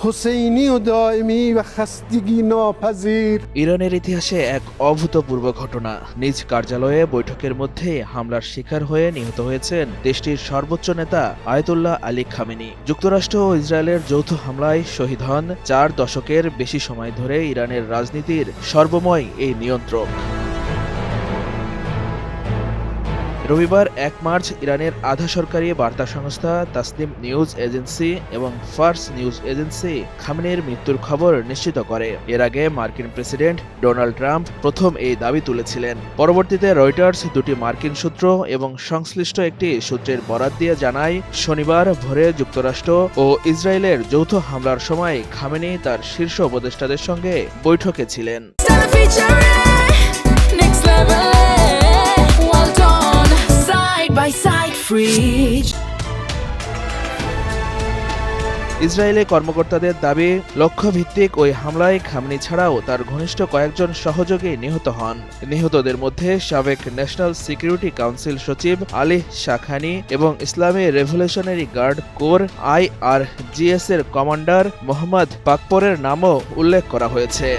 حسینی و دائمی و خستگی ناپذیر। ইরানের ইতিহাসে এক অভূতপূর্ব ঘটনা। নিজ কার্যালয়ে বৈঠকের মধ্যে হামলার শিকার হয়ে নিহত হয়েছেন দেশটির সর্বোচ্চ নেতা আয়াতুল্লাহ আলী খামেনি। যুক্তরাষ্ট্র ও ইসরায়েলের যৌথ হামলায় শহীদ হন 4 দশকের বেশি সময় ধরে ইরানের রাজনীতির সর্বময় এই নিয়ন্ত্রক। রবিবার 1 মার্চ ইরানের আধা সরকারি বার্তা সংস্থা তাসনিম নিউজ এজেন্সি এবং ফার্স নিউজ এজেন্সি খামেনির মৃত্যুর খবর নিশ্চিত করে। এর আগে মার্কিন প্রেসিডেন্ট ডোনাল্ড ট্রাম্প প্রথম এই দাবি তুলেছিলেন। পরবর্তীতে রয়টার্স দুটি মার্কিন সূত্র এবং সংশ্লিষ্ট একটি সূত্রের বরাত দিয়ে জানায়, শনিবার ভোরে যুক্তরাষ্ট্র ও ইসরায়েলের যৌথ হামলার সময় খামেনি তার শীর্ষ উপদেষ্টাদের সঙ্গে বৈঠকে ছিলেন। ইসরায়েলি কর্মকর্তাদের দাবি, লক্ষ্যভিত্তিক ওই হামলায় খামেনি ছাড়াও তার ঘনিষ্ঠ কয়েকজন সহযোগী নিহত হন। নিহতদের মধ্যে সাবেক ন্যাশনাল সিকিউরিটি কাউন্সিল সচিব আলী শাখানি এবং ইসলামী রেভলিউশনারি গার্ড কোর IRGS এর কমান্ডার মোহাম্মদ পাকপরের নামও উল্লেখ করা হয়েছে।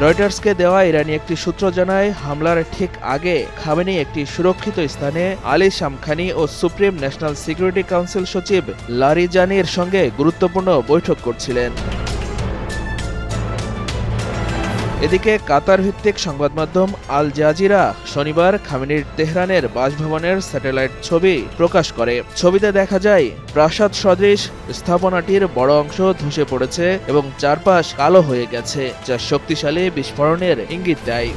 রয়টার্সকে দেওয়া ইরানি একটি সূত্র জানায়, হামলার ঠিক আগে খামেনি একটি সুরক্ষিত স্থানে আলী শামখানি ও সুপ্রিম ন্যাশনাল সিকিউরিটি কাউন্সিল সচিব লারিজানির সঙ্গে গুরুত্বপূর্ণ বৈঠক করছিলেন। এদিকে কাতার ভিত্তিক সংবাদ মাধ্যম আল জাজিরা শনিবার খামেনির তেহরানের বাসভবনের স্যাটেলাইট ছবি প্রকাশ করে। ছবিতে দেখা যায় প্রাসাদ সদৃশ স্থাপনাটির বড় অংশ ধসে পড়েছে এবং চারপাশ কালো হয়ে গেছে, যা শক্তিশালী বিস্ফোরণের ইঙ্গিত দেয়।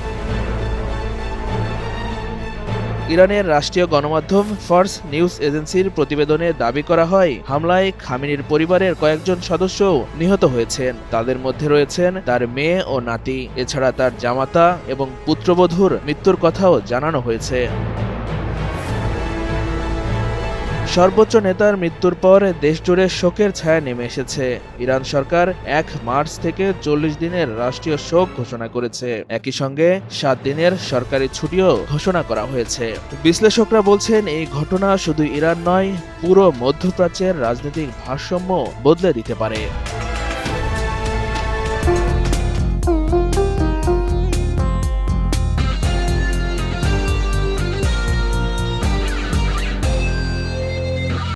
ইরানের রাষ্ট্রীয় গণমাধ্যম ফার্স নিউজ এজেন্সির প্রতিবেদনে দাবি করা হয়, হামলায় খামেনির পরিবারের কয়েকজন সদস্যও নিহত হয়েছেন। তাদের মধ্যে রয়েছেন তার মেয়ে ও নাতি। এছাড়া তার জামাতা এবং পুত্রবধূর মৃত্যুর কথাও জানানো হয়েছে। সর্বোচ্চ নেতার মৃত্যুর পর দেশজুড়ে শোকের ছায়া নেমে এসেছে। ইরান সরকার 1 মার্চ থেকে 40 দিনের রাষ্ট্রীয় শোক ঘোষণা করেছে। একই সঙ্গে 7 দিনের সরকারি ছুটিও ঘোষণা করা হয়েছে। বিশ্লেষকরা বলছেন, এই ঘটনা শুধু ইরান নয়, পুরো মধ্যপ্রাচ্যের রাজনৈতিক ভারসাম্য বদলে দিতে পারে।